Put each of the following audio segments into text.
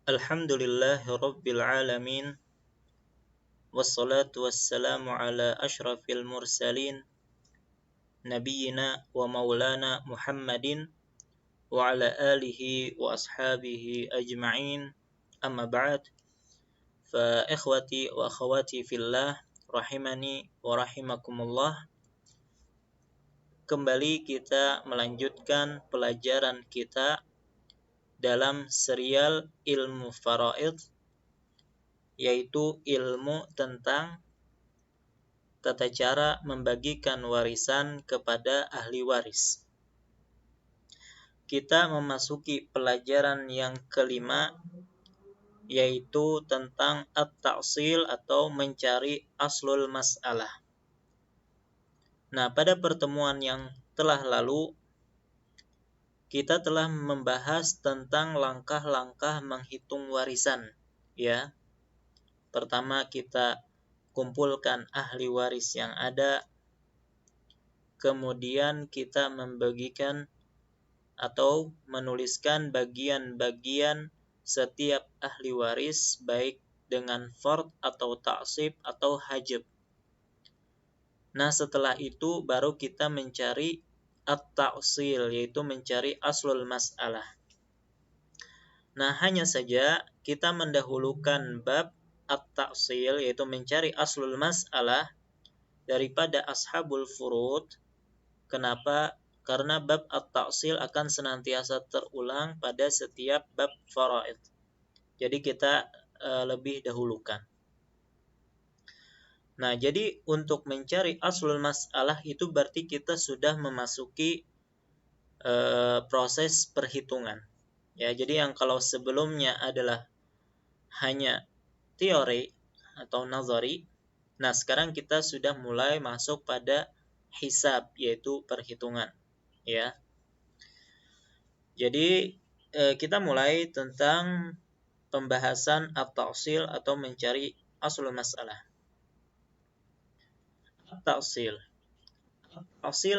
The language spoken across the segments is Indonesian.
Alhamdulillahi Rabbil Alamin. Wassalatu wassalamu ala ashrafil mursalin Nabiyyina wa maulana Muhammadin wa ala alihi wa ashabihi ajma'in. Amma ba'd. Fa ikhwati wa akhawati fillah, rahimani wa rahimakumullah. Kembali kita melanjutkan pelajaran kita dalam serial ilmu faraid, yaitu ilmu tentang tata cara membagikan warisan kepada ahli waris. Kita memasuki pelajaran yang kelima, yaitu tentang at-ta'sil atau mencari aslul mas'alah. Nah, pada pertemuan yang telah lalu, kita telah membahas tentang langkah-langkah menghitung warisan, ya. Pertama, kita kumpulkan ahli waris yang ada, kemudian kita membagikan atau menuliskan bagian-bagian setiap ahli waris, baik dengan fard atau ta'sib atau hajab. Nah, setelah itu baru kita mencari at-ta'sil, yaitu mencari aslul mas'alah. Nah, hanya saja kita mendahulukan bab at-ta'sil, yaitu mencari aslul mas'alah, daripada ashabul furud. Kenapa? Karena bab at-ta'sil akan senantiasa terulang pada setiap bab faraid. Jadi kita lebih dahulukan. Nah, jadi untuk mencari aslul mas'alah itu berarti kita sudah memasuki proses perhitungan. Ya, jadi yang kalau sebelumnya adalah hanya teori atau nazari, nah sekarang kita sudah mulai masuk pada hisab, yaitu perhitungan, ya. Jadi kita mulai tentang pembahasan at-ta'sil atau mencari aslul masalah. At-ta'sil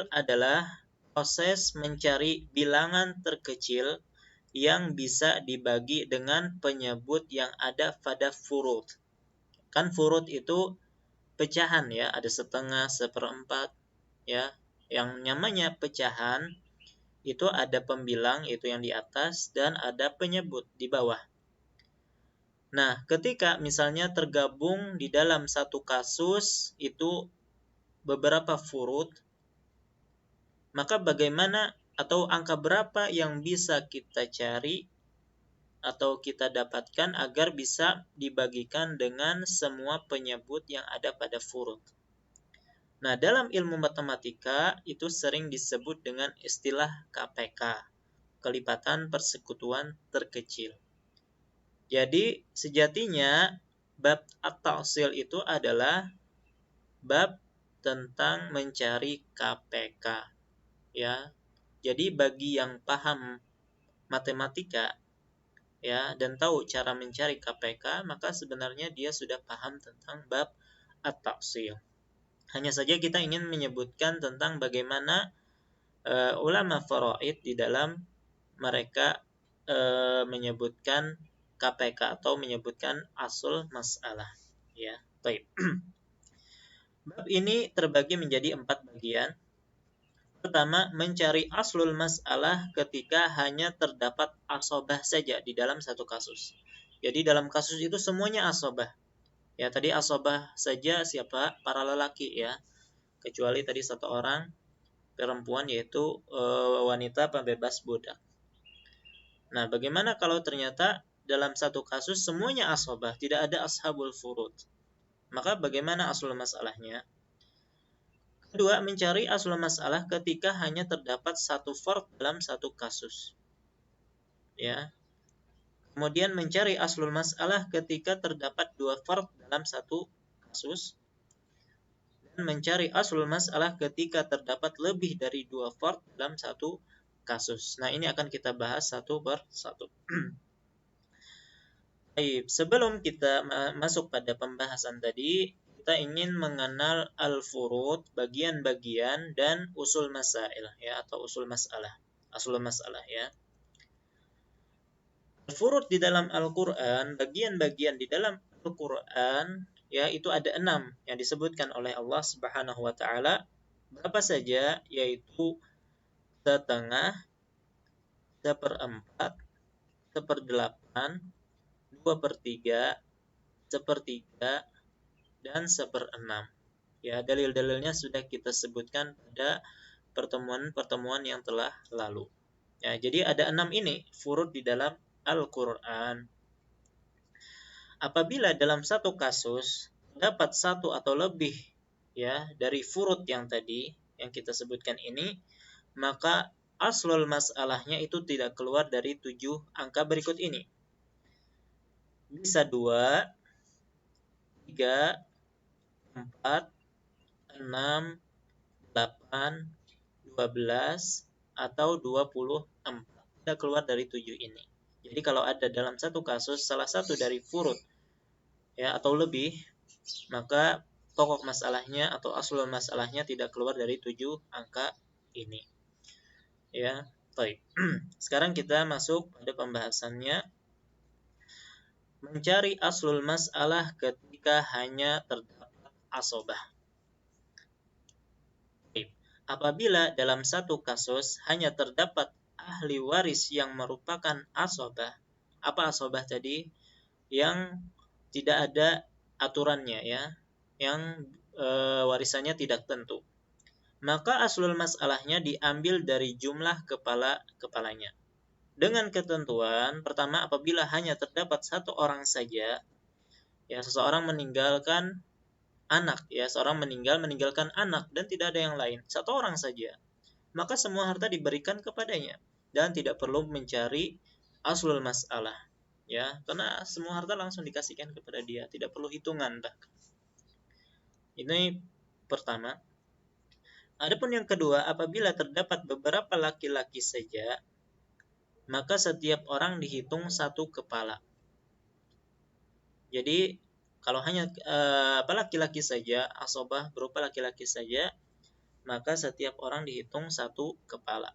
adalah proses mencari bilangan terkecil yang bisa dibagi dengan penyebut yang ada pada furud. Kan furud itu pecahan, ya, ada setengah, seperempat, ya. Yang namanya pecahan itu ada pembilang, itu yang di atas, dan ada penyebut di bawah. Nah, ketika misalnya tergabung di dalam satu kasus itu beberapa furud, maka bagaimana atau angka berapa yang bisa kita cari atau kita dapatkan agar bisa dibagikan dengan semua penyebut yang ada pada furud. Nah, dalam ilmu matematika itu sering disebut dengan istilah KPK, kelipatan persekutuan terkecil. Jadi, sejatinya bab at-ta'sil itu adalah bab tentang mencari KPK, ya. Jadi bagi yang paham matematika, ya, dan tahu cara mencari KPK, maka sebenarnya dia sudah paham tentang bab at-ta'sil. Hanya saja kita ingin menyebutkan tentang bagaimana ulama faraid di dalam mereka menyebutkan KPK atau menyebutkan asul masalah, ya. Baik. Bab ini terbagi menjadi 4 bagian. Pertama, mencari aslul masalah ketika hanya terdapat asobah saja di dalam satu kasus. Jadi dalam kasus itu semuanya asobah. Ya, tadi asobah saja siapa? Para lelaki, ya. Kecuali tadi satu orang perempuan, yaitu wanita pembebas budak. Nah, bagaimana kalau ternyata dalam satu kasus semuanya asobah, tidak ada ashabul furud? Maka bagaimana aslul masalahnya? Kedua, mencari aslul masalah ketika hanya terdapat satu fard dalam satu kasus, ya. Kemudian mencari aslul masalah ketika terdapat dua fard dalam satu kasus, dan mencari aslul masalah ketika terdapat lebih dari dua fard dalam satu kasus. Nah, ini akan kita bahas satu per satu. Baik, sebelum kita masuk pada pembahasan tadi, kita ingin mengenal al-furud, bagian-bagian, dan usul masail, ya, atau usul masalah, aslul masalah, ya. Furud di dalam Al-Quran, bagian-bagian di dalam Al-Quran, ya itu ada 6 yang disebutkan oleh Allah Subhanahu wa Ta'ala. Berapa saja? Yaitu setengah, seperempat, seperdelapan, 2/3, sepertiga, dan seperenam. Ya, dalil-dalilnya sudah kita sebutkan pada pertemuan-pertemuan yang telah lalu. Ya, jadi ada 6 ini furud di dalam Al-Quran. Apabila dalam satu kasus dapat satu atau lebih ya dari furud yang tadi yang kita sebutkan ini, maka aslul masalahnya itu tidak keluar dari 7 angka berikut ini. Bisa 2, 3, 4, 6, 8, 12, atau 24. Tidak keluar dari 7 ini. Jadi kalau ada dalam satu kasus salah satu dari furud ya atau lebih, maka pokok masalahnya atau aslul masalahnya tidak keluar dari 7 angka ini. Ya, baik. Sekarang kita masuk pada pembahasannya. Mencari aslul masalah ketika hanya terdapat asobah. Apabila dalam satu kasus hanya terdapat ahli waris yang merupakan asobah. Apa asobah tadi? Yang tidak ada aturannya ya, yang warisannya tidak tentu. Maka aslul masalahnya diambil dari jumlah kepala-kepalanya. Dengan ketentuan, pertama apabila hanya terdapat satu orang saja, ya seseorang meninggalkan anak, ya seorang meninggalkan anak dan tidak ada yang lain, satu orang saja, maka semua harta diberikan kepadanya dan tidak perlu mencari aslul masalah, ya karena semua harta langsung dikasihkan kepada dia, tidak perlu hitungan bahkan. Ini pertama. Adapun yang kedua, apabila terdapat beberapa laki-laki saja, maka setiap orang dihitung satu kepala. Jadi kalau hanya laki-laki saja, asobah berupa laki-laki saja, maka setiap orang dihitung satu kepala.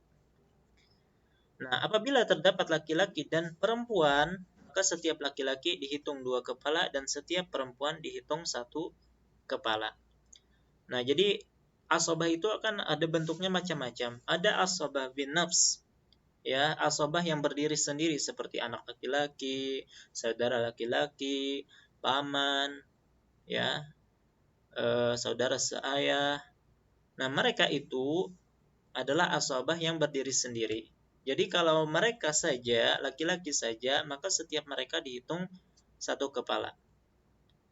Nah, apabila terdapat laki-laki dan perempuan, maka setiap laki-laki dihitung 2 kepala dan setiap perempuan dihitung 1 kepala. Nah, jadi asobah itu akan ada bentuknya macam-macam. Ada asobah bin nafs, ya asobah yang berdiri sendiri seperti anak laki-laki, saudara laki-laki, paman, ya saudara seayah. Nah, mereka itu adalah asobah yang berdiri sendiri. Jadi kalau mereka saja, laki-laki saja, maka setiap mereka dihitung 1 kepala.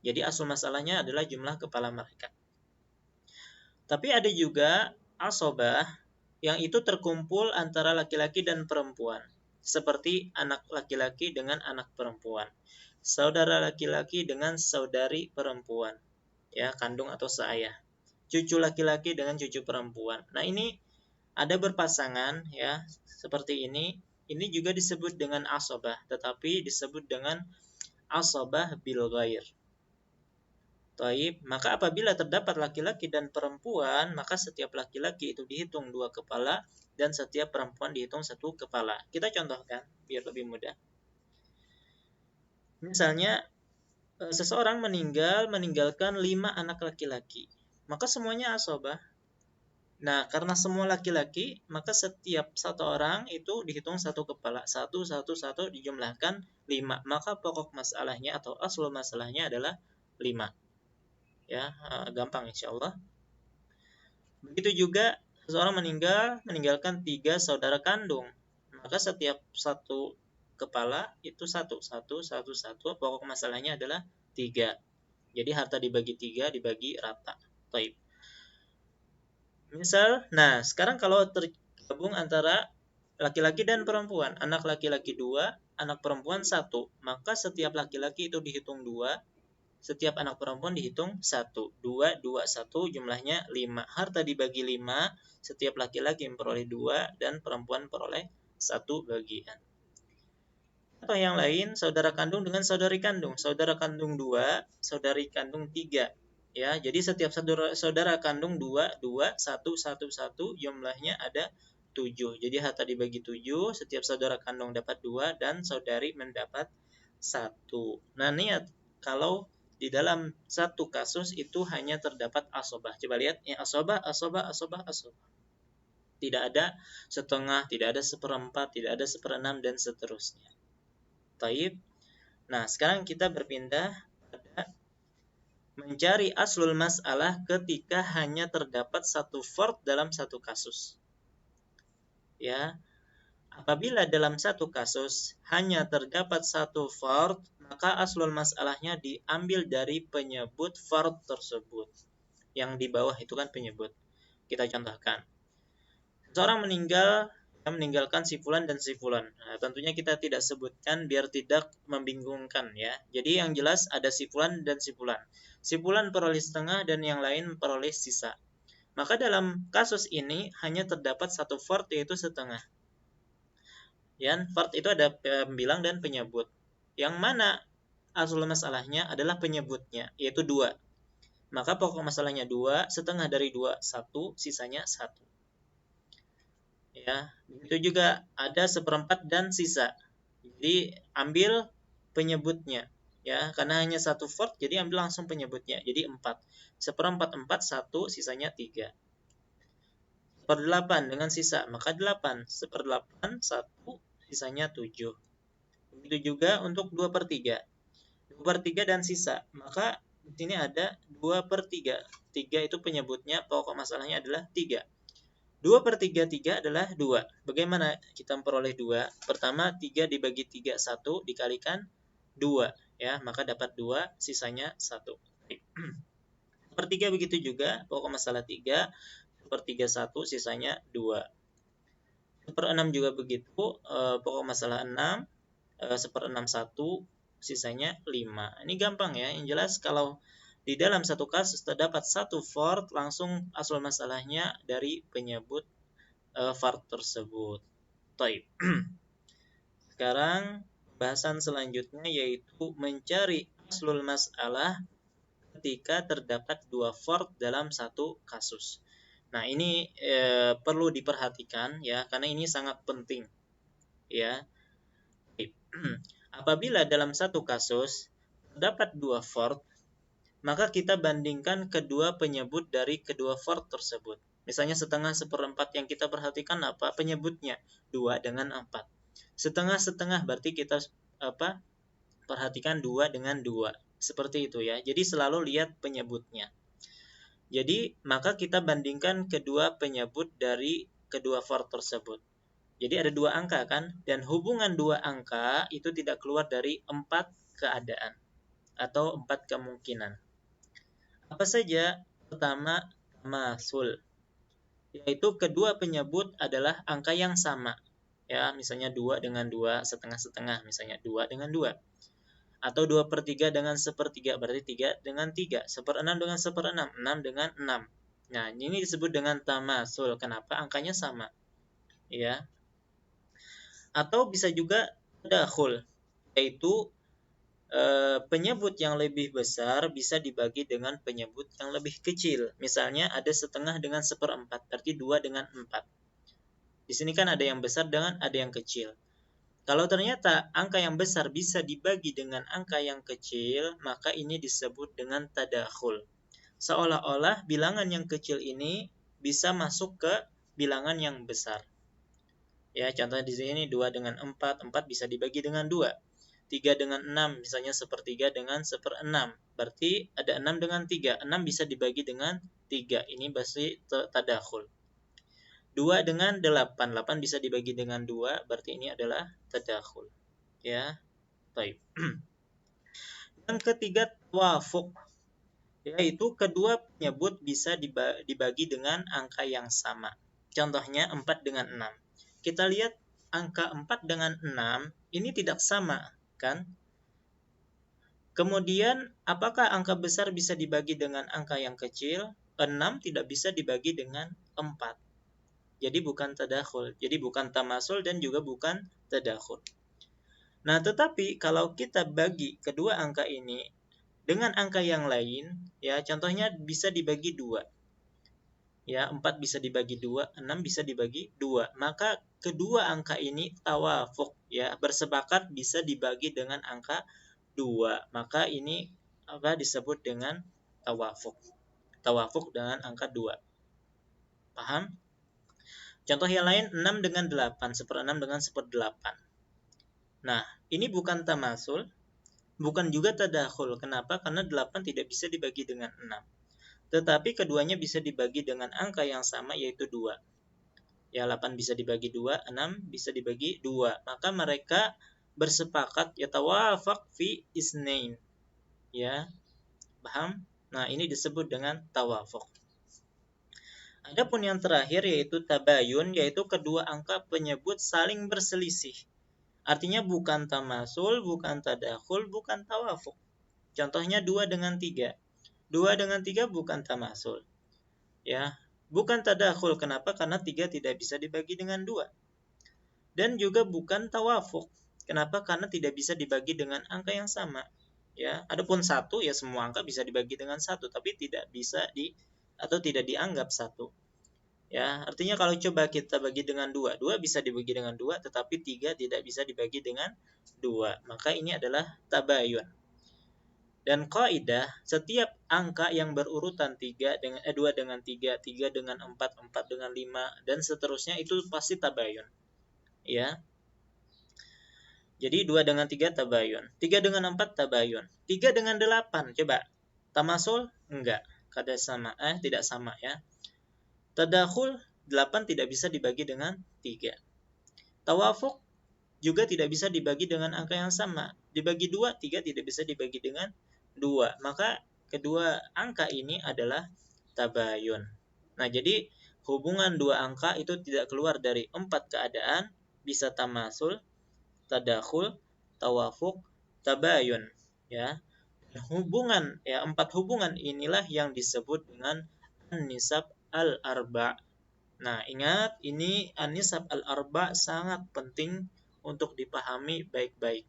Jadi asal masalahnya adalah jumlah kepala mereka. Tapi ada juga asobah yang itu terkumpul antara laki-laki dan perempuan. Seperti anak laki-laki dengan anak perempuan. Saudara laki-laki dengan saudari perempuan. Ya, kandung atau seayah. Cucu laki-laki dengan cucu perempuan. Nah, ini ada berpasangan ya, seperti ini. Ini juga disebut dengan asobah, tetapi disebut dengan asobah bil ghair. Taib, maka apabila terdapat laki-laki dan perempuan, maka setiap laki-laki itu dihitung 2 kepala dan setiap perempuan dihitung 1 kepala. Kita contohkan biar lebih mudah. Misalnya seseorang meninggalkan 5 anak laki-laki, maka semuanya asobah. Nah, karena semua laki-laki, maka setiap satu orang itu dihitung 1 kepala. 1, 1, 1 dijumlahkan 5. Maka pokok masalahnya atau aslul masalahnya adalah 5. Ya, gampang insya Allah. Begitu juga seseorang meninggalkan 3 saudara kandung, maka setiap satu kepala itu 1, pokok masalahnya adalah 3. Jadi harta dibagi 3 dibagi rata. Baik. Misal, nah sekarang kalau tergabung antara laki-laki dan perempuan, anak laki-laki 2, anak perempuan 1, maka setiap laki-laki itu dihitung 2, setiap anak perempuan dihitung 1. 2, 2, 1 jumlahnya 5. Harta dibagi 5, setiap laki-laki memperoleh 2 dan perempuan memperoleh 1 bagian. Atau yang lain, saudara kandung dengan saudari kandung. Saudara kandung 2, saudari kandung 3. Ya, jadi setiap saudara kandung 2, 2, 1, 1, 1 jumlahnya ada 7. Jadi harta dibagi 7, setiap saudara kandung dapat 2 dan saudari mendapat 1. Nah, niat kalau di dalam satu kasus itu hanya terdapat asobah. Coba lihat ya, asobah. Tidak ada setengah, tidak ada seperempat, tidak ada seperenam dan seterusnya. Taib. Nah, sekarang kita berpindah pada mencari aslul masalah ketika hanya terdapat satu fard dalam satu kasus. Ya, apabila dalam satu kasus hanya terdapat satu fard, maka aslul masalahnya diambil dari penyebut fard tersebut. Yang di bawah itu kan penyebut. Kita contohkan. Seorang meninggalkan si fulan dan si fulan. Nah, tentunya kita tidak sebutkan biar tidak membingungkan ya. Jadi yang jelas ada si fulan dan si fulan. Si fulan peroleh setengah dan yang lain peroleh sisa. Maka dalam kasus ini hanya terdapat satu fard yaitu setengah. Ya, fard itu ada pembilang dan penyebut. Yang mana asal masalahnya adalah penyebutnya yaitu 2. Maka pokok masalahnya 2, setengah dari 2 1, sisanya 1. Ya, begitu juga ada seperempat dan sisa. Jadi ambil penyebutnya ya, karena hanya satu fard jadi ambil langsung penyebutnya. Jadi 4. Seperempat 4 1, sisanya 3. Seperdelapan dengan sisa, maka 8. Seperdelapan 1, sisanya 7. Begitu juga untuk 2/3. 2/3 dan sisa, maka di sini ada 2/3. 3 itu penyebutnya, pokok masalahnya adalah 3. 2/3 adalah 2. Bagaimana kita memperoleh 2? Pertama, 3 dibagi 3, 1 dikalikan 2. Ya, maka dapat 2, sisanya 1. Sepertiga begitu juga, pokok masalah 3. Sepertiga 1, sisanya 2. Seperenam juga begitu, pokok masalah 6. Seperenam 1, sisanya 5. Ini gampang ya. Yang jelas kalau di dalam satu kasus terdapat satu fard, langsung asal masalahnya dari penyebut fard tersebut. Taib. Sekarang bahasan selanjutnya yaitu mencari aslul masalah ketika terdapat 2 fard dalam satu kasus. Nah, ini perlu diperhatikan ya, karena ini sangat penting. Ya. Apabila dalam satu kasus terdapat 2 fard, maka kita bandingkan kedua penyebut dari kedua fard tersebut. Misalnya setengah seperempat, yang kita perhatikan apa? Penyebutnya 2 dengan 4. Setengah-setengah berarti kita perhatikan 2 dengan 2. Seperti itu ya. Jadi selalu lihat penyebutnya. Jadi maka kita bandingkan kedua penyebut dari kedua fard tersebut. Jadi ada 2 angka kan, dan hubungan 2 angka itu tidak keluar dari 4 keadaan atau 4 kemungkinan. Apa saja? Pertama, tamasul, yaitu kedua penyebut adalah angka yang sama. Ya, misalnya 2 dengan 2, setengah-setengah, misalnya 2 dengan 2. Atau 2/3 dengan 1/3, berarti 3 dengan 3. 1/6 dengan 1/6, 6 dengan 6. Nah, ini disebut dengan tamasul. Kenapa? Angkanya sama. Ya. Atau bisa juga tadakhul, yaitu penyebut yang lebih besar bisa dibagi dengan penyebut yang lebih kecil. Misalnya ada setengah dengan 1/4, berarti 2 dengan 4. Di sini kan ada yang besar dengan ada yang kecil. Kalau ternyata angka yang besar bisa dibagi dengan angka yang kecil, maka ini disebut dengan tadakhul. Seolah-olah bilangan yang kecil ini bisa masuk ke bilangan yang besar. Ya, contohnya di sini 2 dengan 4, 4 bisa dibagi dengan 2. 3 dengan 6, misalnya 1/3 dengan 1/6. Berarti ada 6 dengan 3. 6 bisa dibagi dengan 3. Ini berarti tadakhul. 2 dengan 8. 8 bisa dibagi dengan 2. Berarti ini adalah tadakhul. Ya, baik. Yang ketiga, tawafuk, yaitu kedua penyebut bisa dibagi dengan angka yang sama. Contohnya 4 dengan 6. Kita lihat angka 4 dengan 6 ini tidak sama, kan? Kemudian, apakah angka besar bisa dibagi dengan angka yang kecil? 6 tidak bisa dibagi dengan 4. Jadi bukan tadakhul, jadi bukan tamasul dan juga bukan tadakhul. Nah, tetapi kalau kita bagi kedua angka ini dengan angka yang lain, ya contohnya bisa dibagi 2. Ya, 4 bisa dibagi 2, 6 bisa dibagi 2. Maka kedua angka ini tawafuk, ya, bersepakat bisa dibagi dengan angka 2. Maka ini apa disebut dengan tawafuk. Tawafuk dengan angka 2. Paham? Contoh yang lain, 6 dengan 8, 1/6 dengan 1/8. Nah, ini bukan tamasul, bukan juga tadakhul. Kenapa? Karena 8 tidak bisa dibagi dengan 6. Tetapi keduanya bisa dibagi dengan angka yang sama, yaitu 2. Ya, 8 bisa dibagi 2, 6 bisa dibagi 2. Maka mereka bersepakat yatawafaq fi isnain. Ya, paham? Nah, ini disebut dengan tawafuk. Adapun yang terakhir yaitu tabayun, yaitu kedua angka penyebut saling berselisih. Artinya bukan tamasul, bukan tadakhul, bukan tawafuk. Contohnya 2 dengan 3. 2 dengan 3 bukan tamasul. Ya, bukan tadakhul. Kenapa? Karena 3 tidak bisa dibagi dengan 2. Dan juga bukan tawafuk. Kenapa? Karena tidak bisa dibagi dengan angka yang sama. Ya, adapun 1 ya semua angka bisa dibagi dengan 1, tapi tidak bisa atau tidak dianggap 1. Ya, artinya kalau coba kita bagi dengan 2, 2 bisa dibagi dengan 2, tetapi 3 tidak bisa dibagi dengan 2. Maka ini adalah tabayun. Dan kaidah, setiap angka yang berurutan 2 dengan 3, 3 dengan 4, 4 dengan 5 dan seterusnya itu pasti tabayun. Ya. Jadi 2 dengan 3 tabayun, 3 dengan 4 tabayun, 3 dengan 8 coba. Tamasul? Enggak, tidak sama ya. Tadakhul 8 tidak bisa dibagi dengan 3. Tawafuk juga tidak bisa dibagi dengan angka yang sama. Dibagi 2, 3 tidak bisa dibagi dengan 2. Maka kedua angka ini adalah tabayun. Nah, jadi hubungan dua angka itu tidak keluar dari 4 keadaan, bisa tamasul, tadakhul, tawafuk, tabayun, ya. Hubungan ya 4 hubungan inilah yang disebut dengan an-nisab al-arba'. Nah, ingat ini an-nisab al-arba' sangat penting untuk dipahami baik-baik.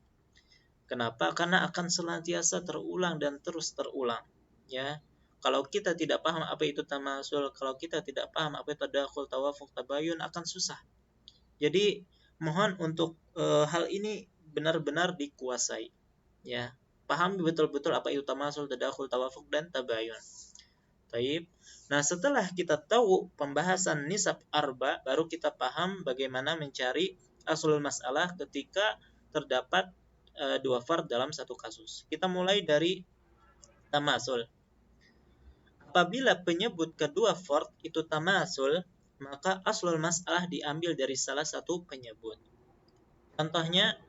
Kenapa? Karena akan senantiasa terulang dan terus terulang, ya. Kalau kita tidak paham apa itu tamasul, kalau kita tidak paham apa itu tadakhul, tawafuk, tabayun, akan susah. Jadi mohon untuk hal ini benar-benar dikuasai, ya. Pahami betul-betul apa itu tamasul, tadakhul, tawafuk, dan tabayun. Baik. Nah, setelah kita tahu pembahasan nisab arba, baru kita paham bagaimana mencari aslul masalah ketika terdapat dua fard dalam satu kasus. Kita mulai dari tamasul. Apabila penyebut kedua fard itu tamasul, maka aslul masalah diambil dari salah satu penyebut. Contohnya,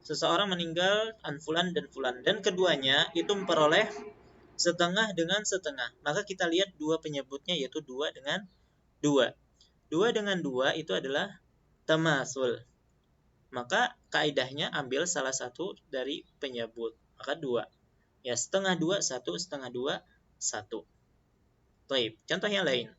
seseorang meninggal an fulan dan fulan, dan keduanya itu memperoleh setengah dengan setengah. Maka kita lihat dua penyebutnya, yaitu 2 dengan 2. 2 dengan 2 itu adalah tamasul. Maka kaidahnya ambil salah satu dari penyebut. Maka 2. Ya, setengah 2, 1, setengah 2, 1. Baik, contoh yang lain.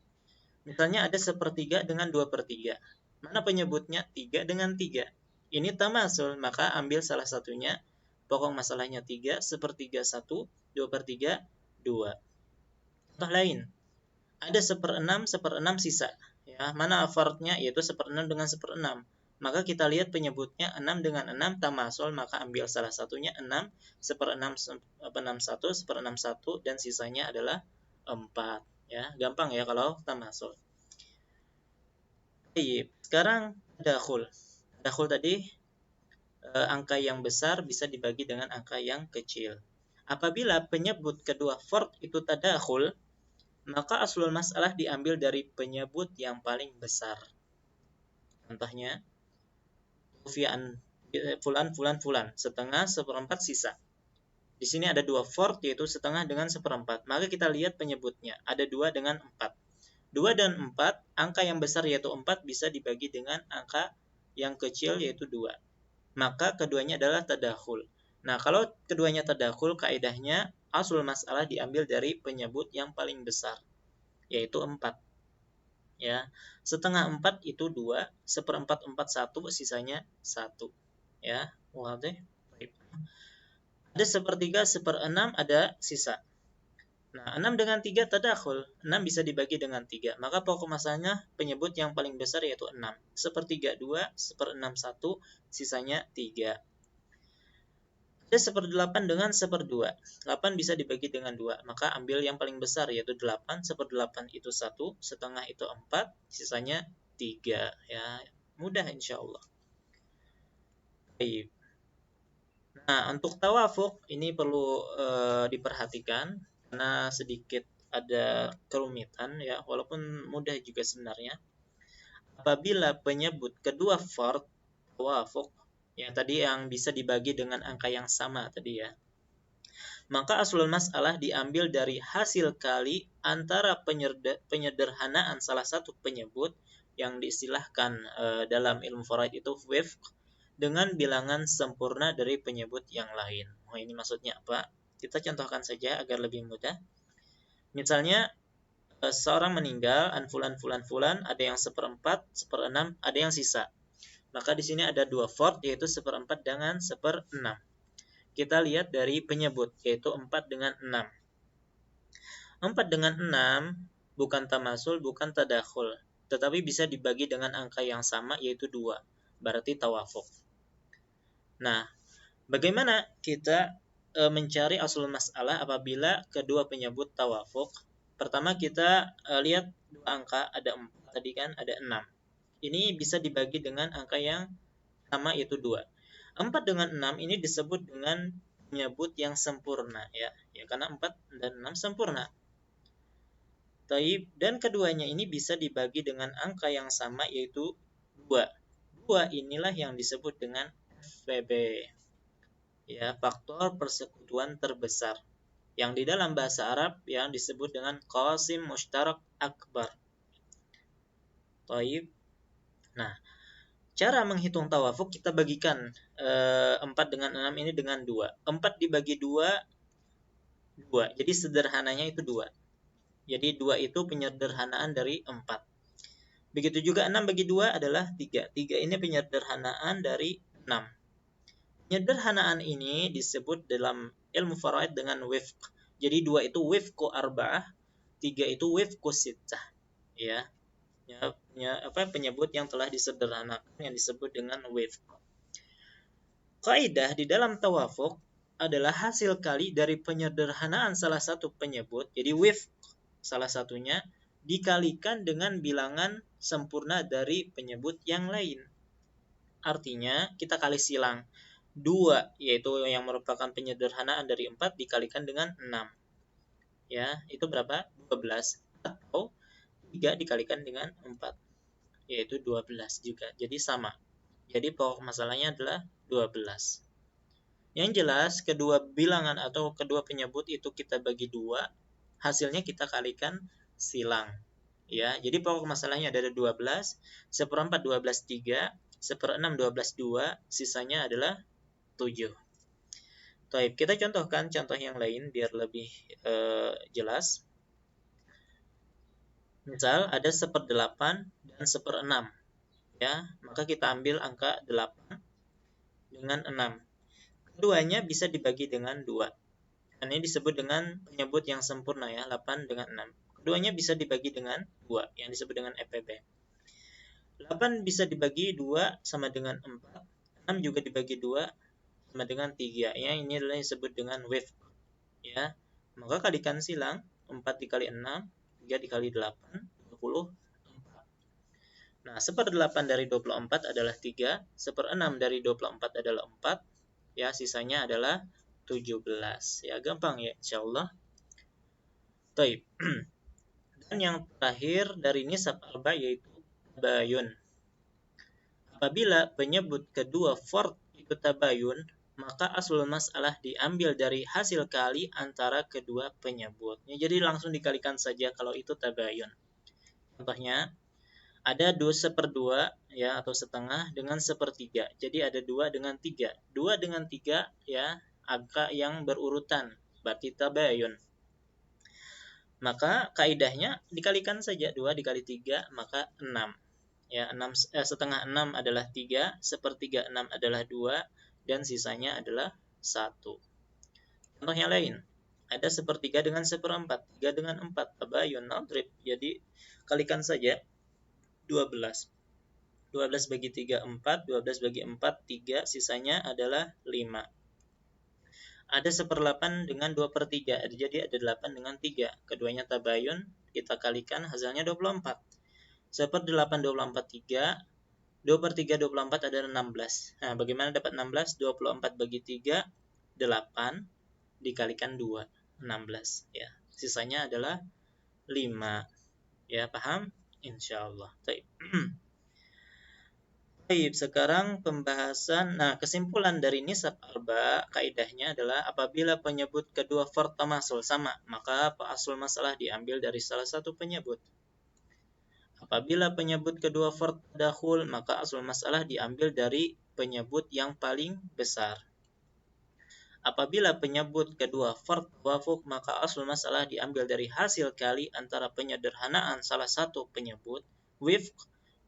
Misalnya ada 1/3 dengan 2/3. Mana penyebutnya? 3 dengan 3. Ini tamasul, maka ambil salah satunya. Pokok masalahnya 3, 1/3 1, 2/3 2. Contoh lain. Ada 1/6, 1/6 sisa. Ya, mana fardnya? Yaitu 1/6 dengan 1/6. Maka kita lihat penyebutnya 6 dengan 6 tamasul, maka ambil salah satunya 6, 1/6 1, 1/6 1, dan sisanya adalah 4. Ya, gampang ya kalau tamasul. Baik, sekarang tadakhul. Tadakhul tadi angka yang besar bisa dibagi dengan angka yang kecil. Apabila penyebut kedua fard itu tadakhul, maka aslul masalah diambil dari penyebut yang paling besar. Contohnya, fulan, fulan, fulan, setengah, 1/4 sisa. Di sini ada dua fard, yaitu setengah dengan 1/4. Maka kita lihat penyebutnya, ada 2 dengan 4. 2 dan 4, angka yang besar yaitu 4 bisa dibagi dengan angka yang kecil yaitu 2. Maka keduanya adalah tadakhul. Nah, kalau keduanya tadakhul, kaidahnya aslul masalah diambil dari penyebut yang paling besar, yaitu 4. Ya, setengah 4 itu 2, 1/4 4 1, sisanya 1. Ya, wadah. Ada 1/3, 1/6 ada sisa. Nah, 6 dengan 3 tadakhul. 6 bisa dibagi dengan 3. Maka pokok masalahnya penyebut yang paling besar yaitu 6. Sepertiga 2, seperenam 1, sisanya 3. Ada 1/8 dengan 1/2. 8 bisa dibagi dengan 2. Maka ambil yang paling besar yaitu 8. 1/8 itu 1, setengah itu 4, sisanya 3. Ya, mudah insyaallah. Baik. Nah, untuk tawafuk ini perlu diperhatikan karena sedikit ada kerumitan ya, walaupun mudah juga sebenarnya. Apabila penyebut kedua fard tawafuk yang tadi yang bisa dibagi dengan angka yang sama tadi ya, maka aslul masalah diambil dari hasil kali antara penyederhanaan salah satu penyebut yang diistilahkan dalam ilmu faraid itu wifq dengan bilangan sempurna dari penyebut yang lain. Oh, ini maksudnya apa? Kita contohkan saja agar lebih mudah. Misalnya seorang meninggal, fulan fulan fulan, ada yang 1/4, 1/6, ada yang sisa. Maka di sini ada dua fard yaitu 1/4 dengan 1/6. Kita lihat dari penyebut yaitu 4 dengan 6. 4 dengan 6 bukan tamasul, bukan tadakhul, tetapi bisa dibagi dengan angka yang sama yaitu 2. Berarti tawafuk. Nah, bagaimana kita mencari aslul masalah apabila kedua penyebut tawafuk? Pertama kita lihat dua angka, ada 4 tadi kan, ada 6. Ini bisa dibagi dengan angka yang sama yaitu 2. 4 dengan 6 ini disebut dengan penyebut yang sempurna ya. Ya karena 4 dan 6 sempurna. Taib, dan keduanya ini bisa dibagi dengan angka yang sama yaitu 2. 2 inilah yang disebut dengan FPB. Ya, faktor persekutuan terbesar yang di dalam bahasa Arab yang disebut dengan qasim mushtarak akbar. Taib. Nah, cara menghitung tawafuk kita bagikan 4 dengan 6 ini dengan 2. 4 dibagi 2, 2. Jadi sederhananya itu 2. Jadi 2 itu penyederhanaan dari 4. Begitu juga 6 bagi 2 adalah 3. 3 ini penyederhanaan dari 6. Penyederhanaan ini disebut dalam ilmu faraid dengan wifq. Jadi 2 itu wifqu arba'ah, 3 itu wifqu sittah. Ya. Penyebut yang telah disederhanakan yang disebut dengan wifq. Kaidah di dalam tawafuk adalah hasil kali dari penyederhanaan salah satu penyebut, jadi wifq salah satunya dikalikan dengan bilangan sempurna dari penyebut yang lain. Artinya kita kali silang 2 yaitu yang merupakan penyederhanaan dari 4 dikalikan dengan 6. Ya, itu berapa? 12. Atau 3 dikalikan dengan 4 yaitu 12 juga. Jadi sama. Jadi pokok masalahnya adalah 12. Yang jelas kedua bilangan atau kedua penyebut itu kita bagi 2, hasilnya kita kalikan silang. Ya, jadi pokok masalahnya ada 12, 1/4 12 3, 1/6 12 2, sisanya adalah 7. Baik, kita contohkan contoh yang lain biar lebih jelas. Misal ada 1/8 dan 1/6. Ya, maka kita ambil angka 8 dengan 6. Keduanya bisa dibagi dengan 2. Ini disebut dengan penyebut yang sempurna ya, 8 dengan 6. Keduanya bisa dibagi dengan 2 yang disebut dengan FPB. 8 bisa dibagi 2 sama dengan 4. 6 juga dibagi 2 sama dengan 3. Ya, ini adalah yang disebut dengan wifq. Ya. Maka kalikan silang 4 dikali 6, 3 dikali 8, 24. Nah, 1/8 dari 24 adalah 3, 1/6 dari 24 adalah 4. Ya, sisanya adalah 17. Ya, gampang ya insyaallah. Baik. Dan yang terakhir dari nisab arba yaitu tabayun. Apabila penyebut kedua fard itu tabayun, maka aslul masalah diambil dari hasil kali antara kedua penyebut. Ya, jadi langsung dikalikan saja kalau itu tabayun. Contohnya, ada 2/2 ya atau setengah dengan 1/3. Jadi ada 2 dengan 3. 2 dengan 3 ya angka yang berurutan, berarti tabayun. Maka kaidahnya dikalikan saja 2 dikali 3 maka 6. Ya, 1/2 6 adalah 3, 1/3 6 adalah 2, dan sisanya adalah 1. Contoh yang lain. Ada sepertiga dengan seperempat. 3 dengan 4. Tabayun, nadrib. Jadi kalikan saja 12. 12 bagi 3, 4. 12 bagi 4, 3. Sisanya adalah 5. Ada 1/8 dengan 2/3. Jadi ada 8 dengan 3. Keduanya tabayun. Kita kalikan hasilnya 24. 1/8, 24, 3. 2/3, 24 ada 16. Nah, bagaimana dapat 16? 24 bagi 3, 8. Dikalikan 2, 16. Ya. Sisanya adalah 5. Ya, paham? Insyaallah. Baik. Baik, sekarang pembahasan. Nah, kesimpulan dari nisab arba, kaidahnya adalah apabila penyebut kedua fard tamasul sama, maka asal masalah diambil dari salah satu penyebut. Apabila penyebut kedua fard tadakhul, maka asal masalah diambil dari penyebut yang paling besar. Apabila penyebut kedua fard tawafuk, maka asal masalah diambil dari hasil kali antara penyederhanaan salah satu penyebut wifq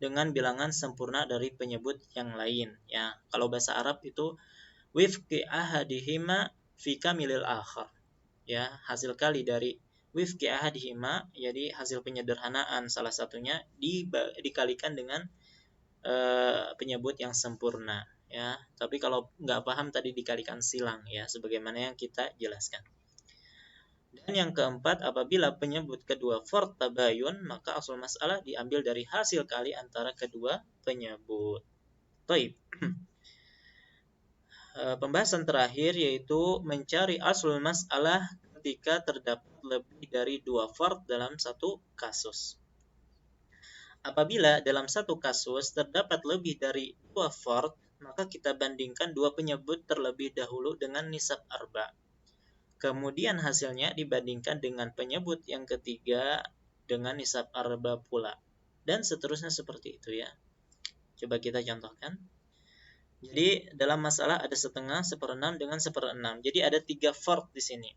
dengan bilangan sempurna dari penyebut yang lain. Ya, kalau bahasa Arab itu wifqi ahadihima fi kamilil akhar. Ya, hasil kali dari wifqi ahadihima, jadi hasil penyederhanaan salah satunya dikalikan dengan penyebut yang sempurna. Ya, tapi kalau nggak paham tadi dikalikan silang, ya, sebagaimana yang kita jelaskan. Dan yang keempat, apabila penyebut kedua fard tabayun, maka asal masalah diambil dari hasil kali antara kedua penyebut. Baik. Pembahasan terakhir yaitu mencari aslul masalah ketika terdapat lebih dari 2 fard dalam satu kasus. Apabila dalam satu kasus terdapat lebih dari 2 fard, maka kita bandingkan dua penyebut terlebih dahulu dengan nisab arba. Kemudian hasilnya dibandingkan dengan penyebut yang ketiga dengan nisab arba pula. Dan seterusnya seperti itu, ya. Coba kita contohkan. Jadi dalam masalah ada setengah, 1/6 dengan 1/6. Jadi ada 3 fard di sini.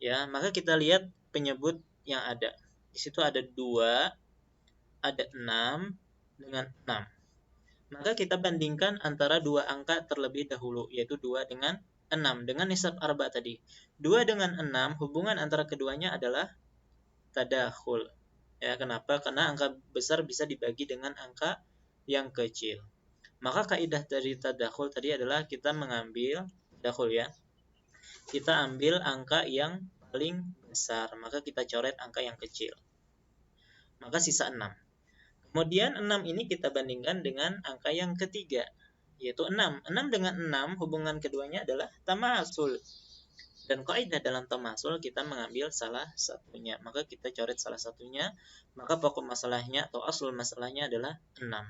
Ya, maka kita lihat penyebut yang ada. Di situ ada 2, ada 6 dengan 6. Maka kita bandingkan antara dua angka terlebih dahulu, yaitu 2 dengan 6 dengan nisab arba tadi. 2 dengan 6, hubungan antara keduanya adalah tadakhul. Ya, kenapa? Karena angka besar bisa dibagi dengan angka yang kecil. Maka kaidah dari tadakhul tadi adalah kita mengambil tadakhul, ya. Kita ambil angka yang paling besar, maka kita coret angka yang kecil. Maka sisa 6. Kemudian 6 ini kita bandingkan dengan angka yang ketiga, yaitu 6. 6 dengan 6, hubungan keduanya adalah tamasul. Dan kaidah dalam tamasul kita mengambil salah satunya, maka kita coret salah satunya, maka pokok masalahnya atau asul masalahnya adalah 6.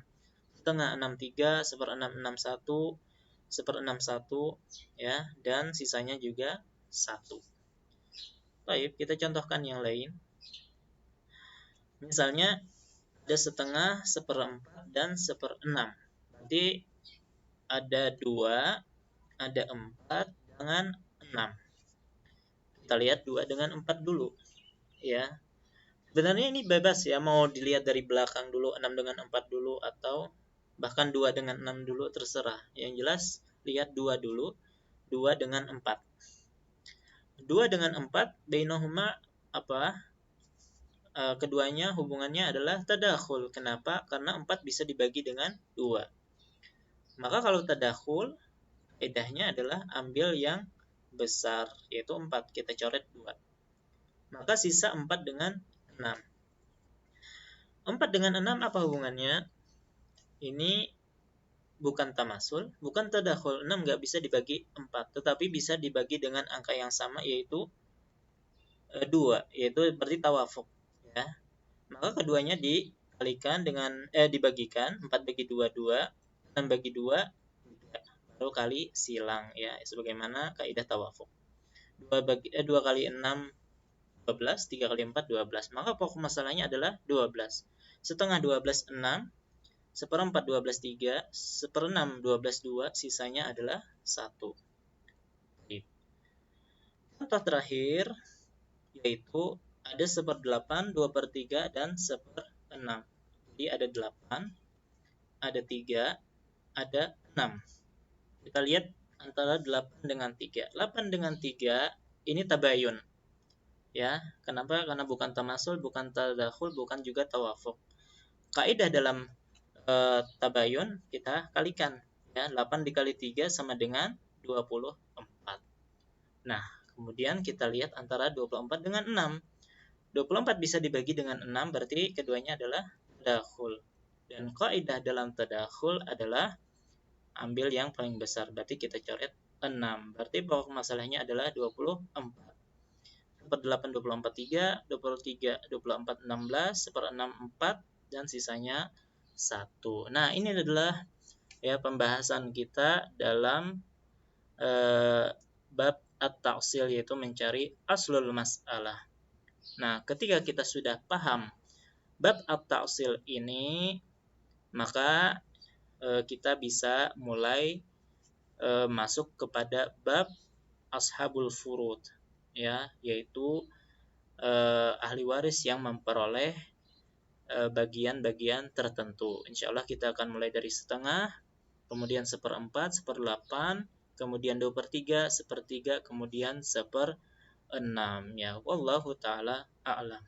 Setengah 63, 1/6 61, 1/6 ya, dan sisanya juga 1. Baik, kita contohkan yang lain. Misalnya ada setengah, 1/4 dan 1/6. Berarti ada 2, ada 4 dengan 6. Kita lihat 2 dengan 4 dulu, ya. Sebenarnya ini bebas, ya, mau dilihat dari belakang dulu, 6 dengan 4 dulu, atau bahkan 2 dengan 6 dulu, terserah. Yang jelas lihat 2 dulu, 2 dengan 4. 2 dengan 4 bainahuma apa? Keduanya hubungannya adalah tadakhul. Kenapa? Karena 4 bisa dibagi dengan 2. Maka kalau tadakhul, kaidahnya adalah ambil yang besar, yaitu 4. Kita coret 2. Maka sisa 4 dengan 6. 4 dengan 6 apa hubungannya? Ini bukan tamasul, bukan tadakhul. 6 nggak bisa dibagi 4, tetapi bisa dibagi dengan angka yang sama, yaitu 2, yaitu berarti tawafuk, ya. Maka keduanya dikalikan dengan dibagikan, 4 bagi 2 2, 6 bagi 2 3, baru kali silang, ya, sebagaimana kaidah tawafuk. 2 kali 6 12, 3 kali 4 12. Maka pokok masalahnya adalah 12. Setengah 12 6, 1/4 12 3, 1/6 12 2, sisanya adalah 1. Contoh terakhir yaitu ada 1/8, 2/3 dan 1/6. Jadi ada 8, ada 3, ada 6. Kita lihat antara 8 dengan 3. 8 dengan 3 ini tabayun. Ya, kenapa? Karena bukan tamasul, bukan tadakhul, bukan juga tawafuq. Kaidah dalam tabayun kita kalikan, ya, 8 dikali 3 sama dengan 24. Nah, kemudian kita lihat antara 24 dengan 6. 24 bisa dibagi dengan 6, berarti keduanya adalah tadakhul. Dan kaidah dalam tadakhul adalah ambil yang paling besar, berarti kita coret 6. Berarti pokok masalahnya adalah 24. 48 24 3, 23 24 16, 1/6 4, dan sisanya 1. Nah, ini adalah ya pembahasan kita dalam bab at-ta'sil, yaitu mencari aslul mas'alah. Nah, ketika kita sudah paham bab at-ta'sil ini, maka kita bisa mulai masuk kepada bab ashabul furud, ya, yaitu ahli waris yang memperoleh bagian-bagian tertentu. Insya Allah kita akan mulai dari setengah, kemudian 1/4, 1/8, kemudian 2/3, 1/3, kemudian 1/6. Ya, wallahu taala a'lam.